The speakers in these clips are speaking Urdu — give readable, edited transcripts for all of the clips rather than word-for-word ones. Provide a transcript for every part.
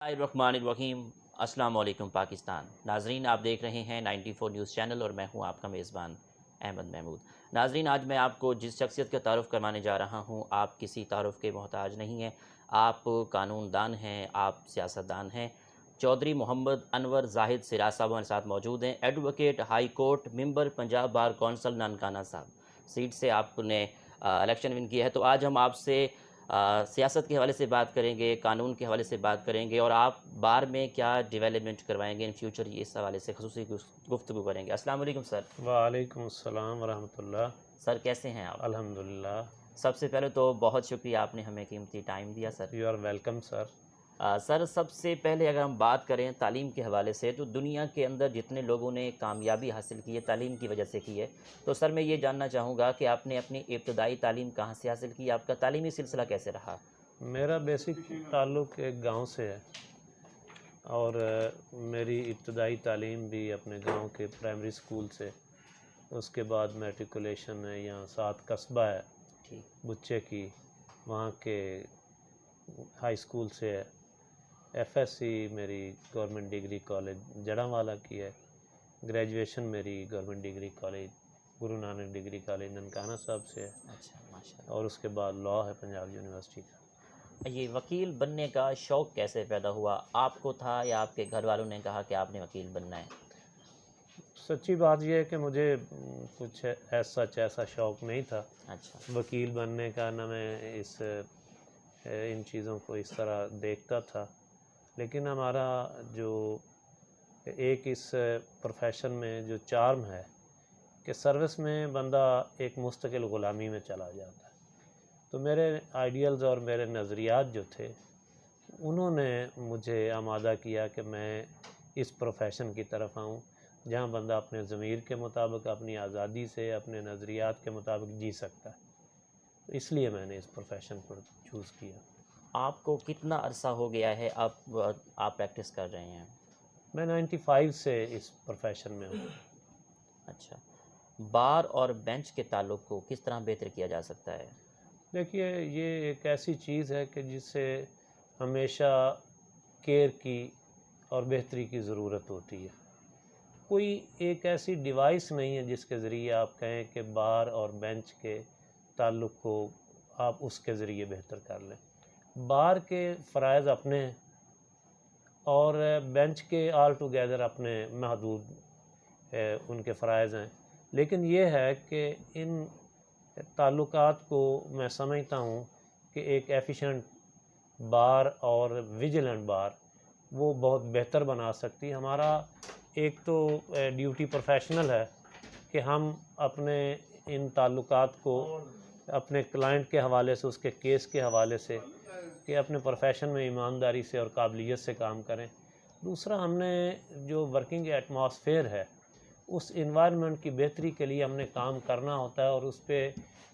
الرحمن الرحیم۔ السلام علیکم پاکستان ناظرین، آپ دیکھ رہے ہیں 94 نیوز چینل اور میں ہوں آپ کا میزبان احمد محمود۔ ناظرین، آج میں آپ کو جس شخصیت کا تعارف کروانے جا رہا ہوں، آپ کسی تعارف کے محتاج نہیں ہیں۔ آپ قانون دان ہیں، آپ سیاست دان ہیں۔ چودھری محمد انور زاہد سراج صاحب ہمارے ساتھ موجود ہیں، ایڈوکیٹ ہائی کورٹ، ممبر پنجاب بار کونسل ننکانہ صاحب سیٹ سے آپ نے الیکشن ون کیا ہے۔ تو آج ہم آپ سے سیاست کے حوالے سے بات کریں گے، قانون کے حوالے سے بات کریں گے، اور آپ بار میں کیا ڈیولپمنٹ کروائیں گے ان فیوچر، یہ اس حوالے سے خصوصی گفتگو کریں گے۔ السلام علیکم سر۔ وعلیکم السلام ورحمۃ اللہ۔ سر کیسے ہیں آپ؟ الحمدللہ۔ سب سے پہلے تو بہت شکریہ، آپ نے ہمیں قیمتی ٹائم دیا sir. You are welcome sir. Sir, سب سے پہلے اگر ہم بات کریں تعلیم کے حوالے سے، تو دنیا کے اندر جتنے لوگوں نے کامیابی حاصل کی ہے تعلیم کی وجہ سے کی ہے، تو سر میں یہ جاننا چاہوں گا کہ آپ نے اپنی ابتدائی تعلیم کہاں سے حاصل کی، آپ کا تعلیمی سلسلہ کیسے رہا؟ میرا بیسک تعلق ایک گاؤں سے ہے، اور میری ابتدائی تعلیم بھی اپنے گاؤں کے پرائمری اسکول سے، اس کے بعد میٹریکولیشن ہے یہاں ساتھ قصبہ ہے ٹھیک۔ بچے کی، وہاں کے ہائی اسکول سے ہے۔ ایف ایس سی میری گورنمنٹ ڈگری کالج جڑاں کی ہے۔ گریجویشن میری government degree college Guru Nanak degree college Nankana صاحب سے ہے، اچھا، ماشاء اللہ۔ اور اس کے بعد لاء ہے پنجاب یونیورسٹی کا۔ یہ وکیل بننے کا شوق کیسے پیدا ہوا؟ آپ کو تھا یا آپ کے گھر والوں نے کہا کہ آپ نے وکیل بننا ہے؟ سچی بات یہ ہے کہ مجھے کچھ ایسا شوق نہیں تھا اچھا۔ وکیل بننے کا، نہ میں ان چیزوں کو اس طرح دیکھتا تھا، لیکن ہمارا جو ایک اس پروفیشن میں جو چارم ہے کہ سروس میں بندہ ایک مستقل غلامی میں چلا جاتا ہے، تو میرے آئیڈیلز اور میرے نظریات جو تھے انہوں نے مجھے آمادہ کیا کہ میں اس پروفیشن کی طرف آؤں جہاں بندہ اپنے ضمیر کے مطابق، اپنی آزادی سے، اپنے نظریات کے مطابق جی سکتا ہے۔ اس لیے میں نے اس پروفیشن کو چوز کیا۔ آپ کو کتنا عرصہ ہو گیا ہے آپ پریکٹس کر رہے ہیں؟ میں 95 سے اس پروفیشن میں ہوں۔ اچھا، بار اور بینچ کے تعلق کو کس طرح بہتر کیا جا سکتا ہے؟ دیکھیے، یہ ایک ایسی چیز ہے کہ جس سے ہمیشہ کیئر کی اور بہتری کی ضرورت ہوتی ہے۔ کوئی ایک ایسی ڈیوائس نہیں ہے جس کے ذریعے آپ کہیں کہ بار اور بینچ کے تعلق کو آپ اس کے ذریعے بہتر کر لیں۔ بار کے فرائض اپنے ہیں اور بینچ کے آل ٹوگیدر اپنے محدود ان کے فرائض ہیں، لیکن یہ ہے کہ ان تعلقات کو میں سمجھتا ہوں کہ ایک ایفیشنٹ بار اور ویجیلنٹ بار وہ بہت بہتر بنا سکتی۔ ہمارا ایک تو ڈیوٹی پروفیشنل ہے کہ ہم اپنے ان تعلقات کو اپنے کلائنٹ کے حوالے سے، اس کے کیس کے حوالے سے، کہ اپنے پروفیشن میں ایمانداری سے اور قابلیت سے کام کریں۔ دوسرا، ہم نے جو ورکنگ ایٹماسفیئر ہے اس انوائرمنٹ کی بہتری کے لیے ہم نے کام کرنا ہوتا ہے، اور اس پہ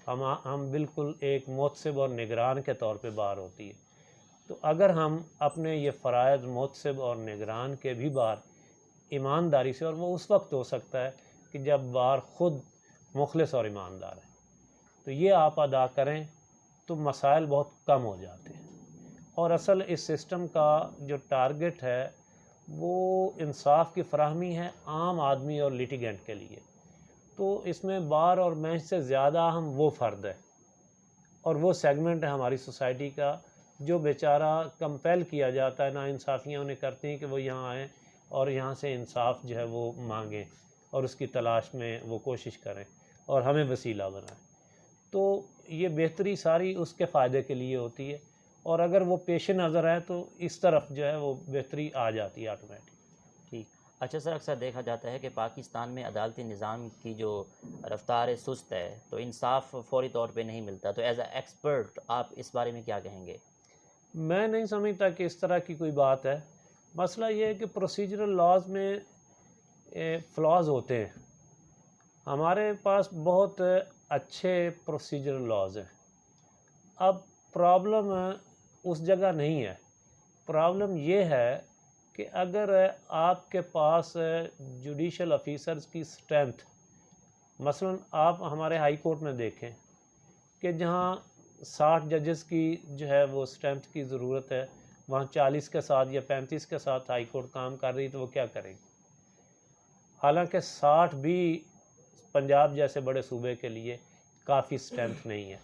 ہم بالکل ایک محتسب اور نگران کے طور پہ بار ہوتی ہے۔ تو اگر ہم اپنے یہ فرائض محتسب اور نگران کے بھی بار ایمانداری سے، اور وہ اس وقت ہو سکتا ہے کہ جب بار خود مخلص اور ایماندار ہے، تو یہ آپ ادا کریں تو مسائل بہت کم ہو جاتے ہیں۔ اور اصل اس سسٹم کا جو ٹارگٹ ہے وہ انصاف کی فراہمی ہے عام آدمی اور لیٹیگنٹ کے لیے۔ تو اس میں بار اور بینچ سے زیادہ اہم وہ فرد ہے اور وہ سیگمنٹ ہے ہماری سوسائٹی کا جو بیچارہ کمپیل کیا جاتا ہے، نا انصافیاں انہیں کرتی ہیں کہ وہ یہاں آئیں اور یہاں سے انصاف جو ہے وہ مانگیں اور اس کی تلاش میں وہ کوشش کریں اور ہمیں وسیلہ بنائیں۔ تو یہ بہتری ساری اس کے فائدے کے لیے ہوتی ہے، اور اگر وہ پیش نظر ہے تو اس طرف جو ہے وہ بہتری آ جاتی ہے آٹومیٹک۔ ٹھیک۔ اچھا سر، اکثر دیکھا جاتا ہے کہ پاکستان میں عدالتی نظام کی جو رفتار ہے سست ہے، تو انصاف فوری طور پہ نہیں ملتا، تو ایز اے ایکسپرٹ آپ اس بارے میں کیا کہیں گے؟ میں نہیں سمجھتا کہ اس طرح کی کوئی بات ہے۔ مسئلہ یہ ہے کہ پروسیجرل لاز میں فلاز ہوتے ہیں۔ ہمارے پاس بہت اچھے پروسیجرل لاز ہیں۔ اب پرابلم اس جگہ نہیں ہے، پرابلم یہ ہے کہ اگر آپ کے پاس جوڈیشل آفیسرز کی سٹرینتھ، مثلا آپ ہمارے ہائی کورٹ میں دیکھیں کہ جہاں 60 ججز کی جو ہے وہ سٹرینتھ کی ضرورت ہے، وہاں 40 کے ساتھ یا 35 کے ساتھ ہائی کورٹ کام کر رہی تو وہ کیا کریں گے؟ حالانکہ 60 بھی پنجاب جیسے بڑے صوبے کے لیے کافی اسٹرینتھ نہیں ہے.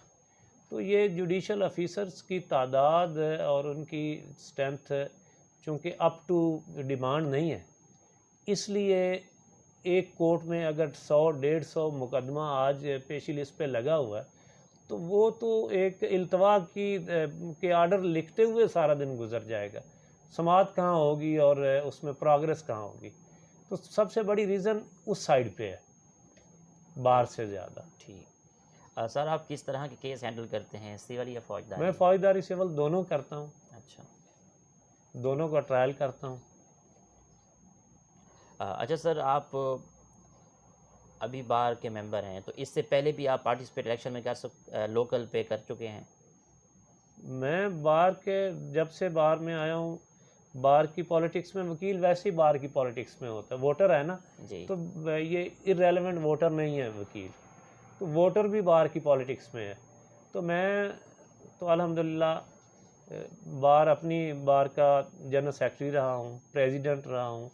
تو یہ جوڈیشل آفیسرز کی تعداد اور ان کی اسٹرینتھ چونکہ اپ ٹو ڈیمانڈ نہیں ہے، اس لیے ایک کورٹ میں اگر 100-150 مقدمہ آج پیشی لسٹ پہ لگا ہوا ہے تو وہ تو ایک التوا کے آرڈر لکھتے ہوئے سارا دن گزر جائے گا. سماعت کہاں ہوگی اور اس میں پروگریس کہاں ہوگی؟ تو سب سے بڑی ریزن اس سائڈ پہ ہے بار سے زیادہ. ٹھیک. سر آپ کس طرح کے کیس ہینڈل کرتے ہیں، سول یا فوجداری؟ میں فوجداری سول دونوں کرتا ہوں. اچھا. دونوں کا ٹرائل کرتا ہوں. اچھا سر، آپ ابھی بار کے ممبر ہیں تو اس سے پہلے بھی آپ پارٹیسپیٹ الیکشن میں لوکل پہ کر چکے ہیں؟ میں بار کے جب سے بار میں آیا ہوں، بار کی پالیٹکس میں وکیل ویسے ہی بار کی پالیٹکس میں ہوتا ہے، ووٹر ہے نا جی. تو یہ ارریلیونٹ ووٹر نہیں ہے وکیل، تو ووٹر بھی بار کی پالیٹکس میں ہے. تو میں تو الحمدللہ بار اپنی بار کا جنرل سیکرٹری رہا ہوں، پریزیڈنٹ رہا ہوں،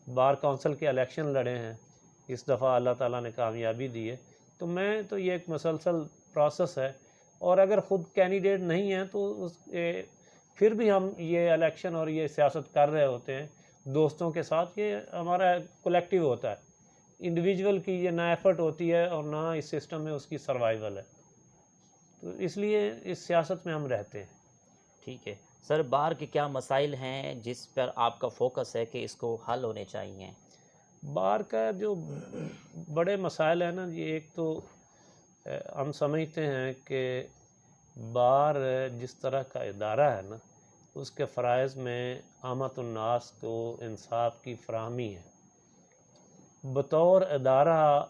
بار کونسل کے الیکشن لڑے ہیں، اس دفعہ اللہ تعالیٰ نے کامیابی دی ہے. تو میں تو یہ ایک مسلسل پروسیس ہے، اور اگر خود کینڈیڈیٹ نہیں ہیں تو پھر بھی ہم یہ الیکشن اور یہ سیاست کر رہے ہوتے ہیں دوستوں کے ساتھ. یہ ہمارا کولیکٹیو ہوتا ہے، انڈیویجول کی یہ نہ ایفرٹ ہوتی ہے اور نہ اس سسٹم میں اس کی سروائیول ہے. تو اس لیے اس سیاست میں ہم رہتے ہیں. ٹھیک ہے سر، بار کے کیا مسائل ہیں جس پر آپ کا فوکس ہے کہ اس کو حل ہونے چاہیے؟ بار کا جو بڑے مسائل ہیں نا، یہ ایک تو ہم سمجھتے ہیں کہ بار جس طرح کا ادارہ ہے نا، اس کے فرائض میں عامۃ الناس کو انصاف کی فراہمی ہے. بطور ادارہ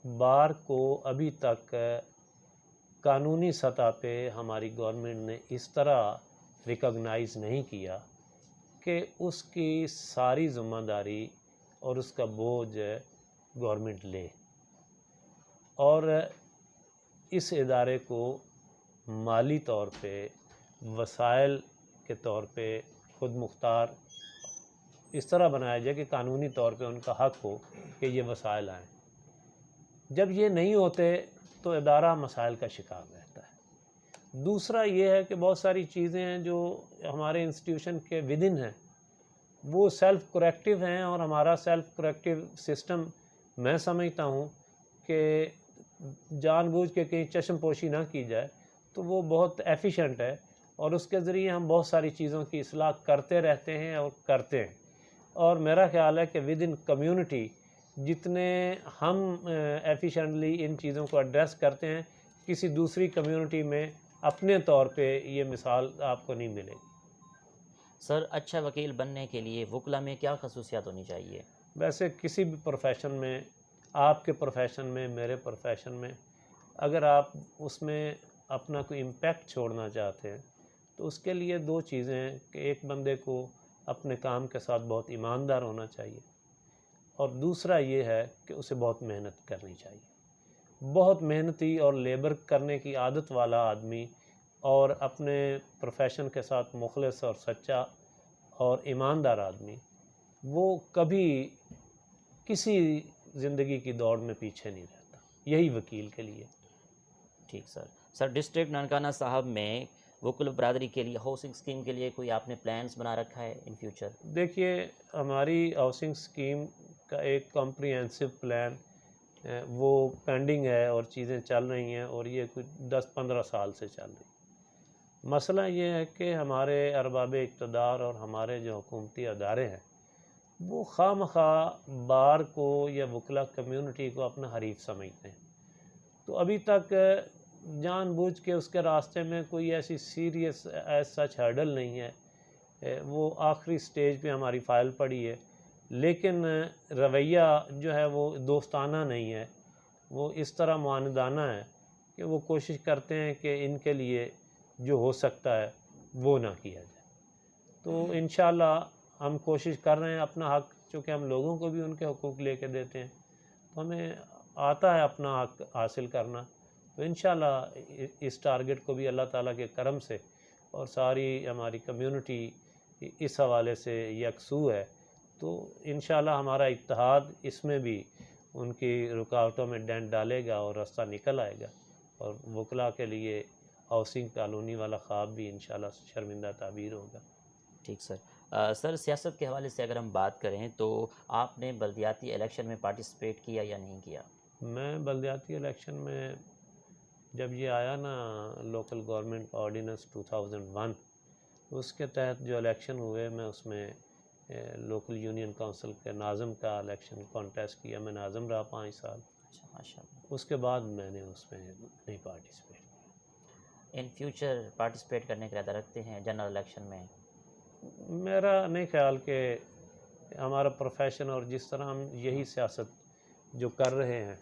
بار کو ابھی تک قانونی سطح پہ ہماری گورنمنٹ نے اس طرح ریکگنائز نہیں کیا کہ اس کی ساری ذمہ داری اور اس کا بوجھ گورنمنٹ لے، اور اس ادارے کو مالی طور پہ، وسائل کے طور پہ خود مختار اس طرح بنایا جائے کہ قانونی طور پہ ان کا حق ہو کہ یہ وسائل آئیں. جب یہ نہیں ہوتے تو ادارہ مسائل کا شکار رہتا ہے. دوسرا یہ ہے کہ بہت ساری چیزیں ہیں جو ہمارے انسٹیٹیوشن کے ودن ہیں، وہ سیلف کریکٹیو ہیں، اور ہمارا سیلف کریکٹیو سسٹم میں سمجھتا ہوں کہ جان بوجھ کے کہیں چشم پوشی نہ کی جائے تو وہ بہت ایفیشینٹ ہے، اور اس کے ذریعے ہم بہت ساری چیزوں کی اصلاح کرتے رہتے ہیں اور کرتے ہیں. اور میرا خیال ہے کہ ود ان کمیونٹی جتنے ہم ایفیشینٹلی ان چیزوں کو ایڈریس کرتے ہیں، کسی دوسری کمیونٹی میں اپنے طور پہ یہ مثال آپ کو نہیں ملے گی. سر، اچھا وکیل بننے کے لیے وکلا میں کیا خصوصیات ہونی چاہیے؟ ویسے کسی بھی پروفیشن میں، آپ کے پروفیشن میں، میرے پروفیشن میں، اگر آپ اس میں اپنا کوئی امپیکٹ چھوڑنا چاہتے ہیں تو اس کے لیے دو چیزیں ہیں کہ ایک بندے کو اپنے کام کے ساتھ بہت ایماندار ہونا چاہیے، اور دوسرا یہ ہے کہ اسے بہت محنت کرنی چاہیے. بہت محنتی اور لیبر کرنے کی عادت والا آدمی اور اپنے پروفیشن کے ساتھ مخلص اور سچا اور ایماندار آدمی، وہ کبھی کسی زندگی کی دوڑ میں پیچھے نہیں رہتا. یہی وکیل کے لیے. ٹھیک سر. سر، ڈسٹرکٹ ننکانہ صاحب میں وکل برادری کے لیے ہاؤسنگ اسکیم کے لیے کوئی آپ نے پلانس بنا رکھا ہے ان فیوچر؟ دیکھیے، ہماری ہاؤسنگ اسکیم کا ایک کمپریہنسو پلان وہ پینڈنگ ہے اور چیزیں چل رہی ہیں، اور یہ کچھ 10-15 سال سے چل رہی. مسئلہ یہ ہے کہ ہمارے ارباب اقتدار اور ہمارے جو حکومتی ادارے ہیں وہ خواہ مخواہ بار کو یا وکلا کمیونٹی کو اپنا حریف سمجھتے ہیں. تو ابھی تک جان بوجھ کے اس کے راستے میں کوئی ایسی سیریس ایز سچ ہرڈل نہیں ہے. وہ آخری سٹیج پہ ہماری فائل پڑی ہے، لیکن رویہ جو ہے وہ دوستانہ نہیں ہے، وہ اس طرح معاندانہ ہے کہ وہ کوشش کرتے ہیں کہ ان کے لیے جو ہو سکتا ہے وہ نہ کیا جائے. تو انشاءاللہ ہم کوشش کر رہے ہیں اپنا حق، چونکہ ہم لوگوں کو بھی ان کے حقوق لے کے دیتے ہیں تو ہمیں آتا ہے اپنا حق حاصل کرنا. تو انشاءاللہ اس ٹارگٹ کو بھی اللہ تعالیٰ کے کرم سے اور ساری ہماری کمیونٹی اس حوالے سے یکسو ہے، تو انشاءاللہ ہمارا اتحاد اس میں بھی ان کی رکاوٹوں میں ڈنڈ ڈالے گا اور راستہ نکل آئے گا، اور وکلا کے لیے ہاؤسنگ کالونی والا خواب بھی انشاءاللہ شرمندہ تعبیر ہوگا۔ ٹھیک سر۔ سر سیاست کے حوالے سے اگر ہم بات کریں تو آپ نے بلدیاتی الیکشن میں پارٹیسپیٹ کیا یا نہیں کیا؟ میں بلدیاتی الیکشن میں جب یہ آیا نا لوکل گورنمنٹ آرڈیننس 2001، اس کے تحت جو الیکشن ہوئے، میں اس میں لوکل یونین کونسل کے ناظم کا الیکشن کانٹیسٹ کیا، میں ناظم رہا 5 سال۔ اچھا، ماشاء اللہ۔ اس کے بعد میں نے اس میں نہیں پارٹیسپیٹ کیا۔ ان فیوچر پارٹیسپیٹ کرنے کا ارادہ رکھتے ہیں جنرل الیکشن میں؟ میرا نہیں خیال کہ ہمارا پروفیشن اور جس طرح ہم یہی سیاست جو کر رہے ہیں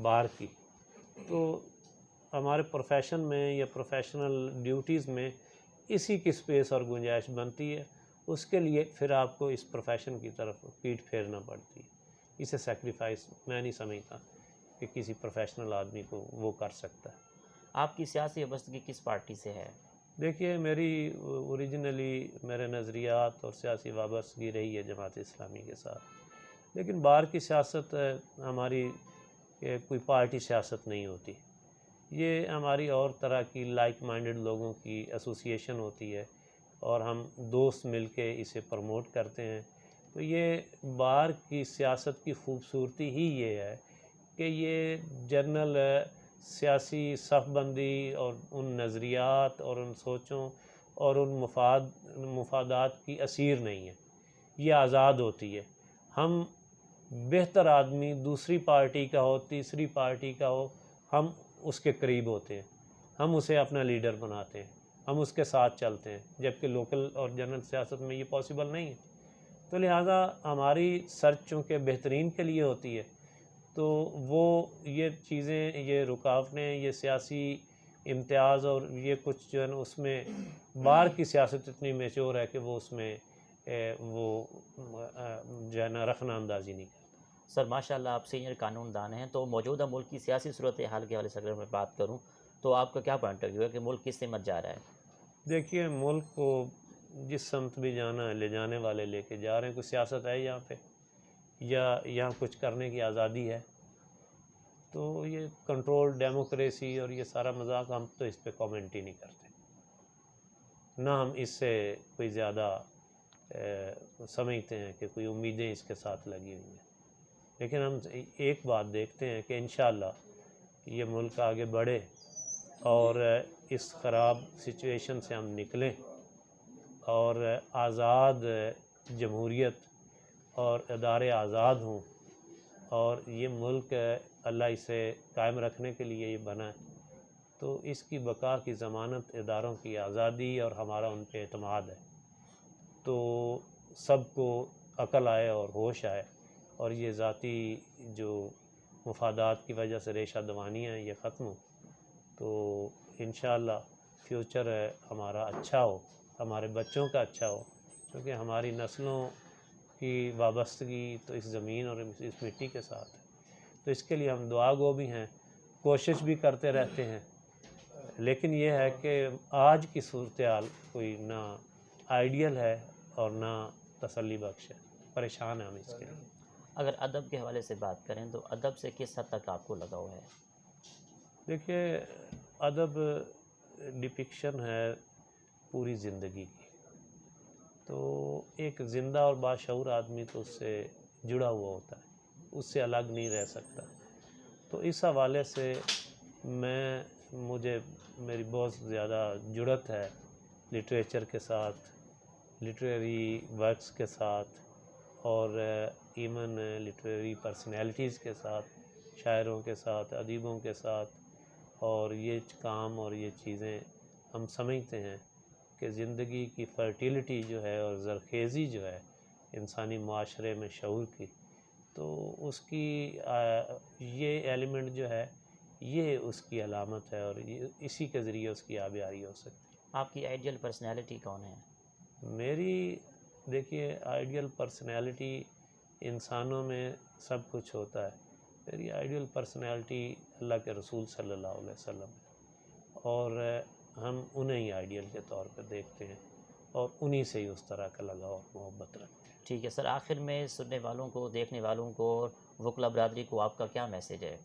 بار کی، تو ہمارے پروفیشن میں یا پروفیشنل ڈیوٹیز میں اسی کی سپیس اور گنجائش بنتی ہے، اس کے لیے پھر آپ کو اس پروفیشن کی طرف پیٹھ پھیرنا پڑتی ہے۔ اسے سیکریفائس میں نہیں سمجھتا کہ کسی پروفیشنل آدمی کو وہ کر سکتا ہے۔ آپ کی سیاسی وابستگی کس پارٹی سے ہے؟ دیکھیے، میری اوریجنلی میرے نظریات اور سیاسی وابستگی رہی ہے جماعت اسلامی کے ساتھ، لیکن باہر کی سیاست ہماری کوئی پارٹی سیاست نہیں ہوتی، یہ ہماری اور طرح کی لائک مائنڈڈ لوگوں کی ایسوسیشن ہوتی ہے، اور ہم دوست مل کے اسے پروموٹ کرتے ہیں۔ تو یہ باہر کی سیاست کی خوبصورتی ہی یہ ہے کہ یہ جنرل سیاسی صف بندی اور ان نظریات اور ان سوچوں اور ان مفادات کی اسیر نہیں ہے، یہ آزاد ہوتی ہے۔ ہم بہتر آدمی دوسری پارٹی کا ہو، تیسری پارٹی کا ہو، ہم اس کے قریب ہوتے ہیں، ہم اسے اپنا لیڈر بناتے ہیں، ہم اس کے ساتھ چلتے ہیں، جبکہ لوکل اور جنرل سیاست میں یہ پاسبل نہیں ہے۔ تو لہٰذا ہماری سرچ چونکہ بہترین کے لیے ہوتی ہے، تو وہ یہ چیزیں، یہ رکاوٹیں، یہ سیاسی امتیاز اور یہ کچھ جو ہے نا، اس میں باہر کی سیاست اتنی میچور ہے کہ وہ اس میں وہ جو ہے نا رخنہ اندازی نہیں کرتا۔ سر ماشاء اللہ آپ سینئر قانون دان ہیں، تو موجودہ ملک کی سیاسی صورتحال کے حوالے سے اگر میں بات کروں تو آپ کا کیا پوائنٹ آف ویو ہے کہ ملک کس سمت جا رہا ہے؟ دیکھیے، ملک کو جس سمت بھی جانا ہے لے جانے والے لے کے جا رہے ہیں۔ کوئی سیاست ہے یہاں پہ، یا یہاں کچھ کرنے کی آزادی ہے؟ تو یہ کنٹرول ڈیموکریسی اور یہ سارا مذاق، ہم تو اس پہ کامنٹ ہی نہیں کرتے، نہ ہم اس سے کوئی زیادہ سمجھتے ہیں کہ کوئی امیدیں اس کے ساتھ لگی ہوئی ہیں۔ لیکن ہم ایک بات دیکھتے ہیں کہ انشاءاللہ یہ ملک آگے بڑھے اور اس خراب سچویشن سے ہم نکلیں، اور آزاد جمہوریت اور ادارے آزاد ہوں، اور یہ ملک اللہ اسے قائم رکھنے کے لیے یہ بنا ہے، تو اس کی بقا کی ضمانت اداروں کی آزادی اور ہمارا ان پہ اعتماد ہے۔ تو سب کو عقل آئے اور ہوش آئے، اور یہ ذاتی جو مفادات کی وجہ سے ریشہ دوانیاں ہیں یہ ختم ہو، تو انشاءاللہ فیوچر ہمارا اچھا ہو، ہمارے بچوں کا اچھا ہو، کیونکہ ہماری نسلوں کی وابستگی تو اس زمین اور اس مٹی کے ساتھ ہے۔ تو اس کے لیے ہم دعا گو بھی ہیں، کوشش بھی کرتے رہتے ہیں، لیکن یہ ہے کہ آج کی صورتحال کوئی نہ آئیڈیل ہے اور نہ تسلی بخش ہے، پریشان ہیں ہم اس کے لیے۔ اگر ادب کے حوالے سے بات کریں تو ادب سے کس حد تک آپ کو لگاؤ ہے؟ دیکھیے، ادب ڈپکشن ہے پوری زندگی کی، تو ایک زندہ اور باشعور آدمی تو اس سے جڑا ہوا ہوتا ہے، اس سے الگ نہیں رہ سکتا۔ تو اس حوالے سے میری بہت زیادہ جڑت ہے لٹریچر کے ساتھ، لٹریری ورکس کے ساتھ، اور ایون لٹریری پرسنالٹیز کے ساتھ، شاعروں کے ساتھ، ادیبوں کے ساتھ، اور یہ کام اور یہ چیزیں ہم سمجھتے ہیں کہ زندگی کی فرٹیلٹی جو ہے اور زرخیزی جو ہے انسانی معاشرے میں شعور کی، تو اس کی یہ ایلیمنٹ جو ہے یہ اس کی علامت ہے، اور اسی کے ذریعے اس کی آبیاری ہو سکتی ہے۔ آپ کی آئیڈیل پرسنالٹی کون ہے؟ میری دیکھیے، آئیڈیل پرسنالٹی انسانوں میں سب کچھ ہوتا ہے، میری آئیڈیل پرسنالٹی اللہ کے رسول صلی اللہ علیہ وسلم ہے، اور ہم انہیں ہی آئیڈیل کے طور پہ دیکھتے ہیں اور انہی سے ہی اس طرح کا لگاؤ اور محبت رکھتے ہیں۔ ٹھیک ہے سر، آخر میں سننے والوں کو، دیکھنے والوں کو اور وکلا برادری کو آپ کا کیا میسیج ہے؟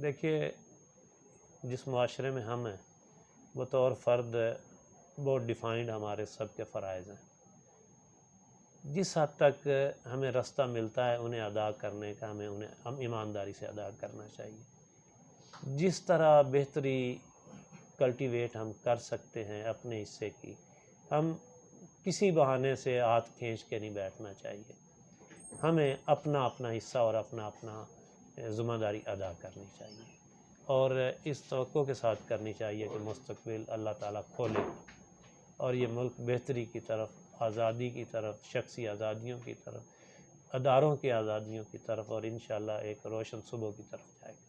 دیکھیے، جس معاشرے میں ہم ہیں بطور فرد بہت ڈیفائنڈ ہمارے سب کے فرائض ہیں۔ جس حد تک ہمیں رستہ ملتا ہے انہیں ادا کرنے کا، ہم ایمانداری سے ادا کرنا چاہیے۔ جس طرح بہتری کلٹیویٹ ہم کر سکتے ہیں اپنے حصے کی، ہم کسی بہانے سے ہاتھ کھینچ کے نہیں بیٹھنا چاہیے۔ ہمیں اپنا اپنا حصہ اور اپنا ذمہ داری ادا کرنی چاہیے، اور اس توقع کے ساتھ کرنی چاہیے کہ مستقبل اللہ تعالیٰ کھولے اور یہ ملک بہتری کی طرف، آزادی کی طرف، شخصی آزادیوں کی طرف، اداروں کی آزادیوں کی طرف، اور انشاءاللہ ایک روشن صبح کی طرف جائے گا۔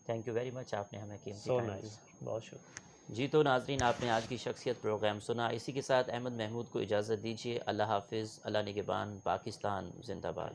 تھینک یو ویری مچ، آپ نے ہمیں قیمتی سو ٹائم نائس، دیا۔ بہت شکریہ۔ جی تو ناظرین، آپ نے آج کی شخصیت پروگرام سنا۔ اسی کے ساتھ احمد محمود کو اجازت دیجیے۔ اللہ حافظ، اللہ نگہبان، پاکستان زندہ باد۔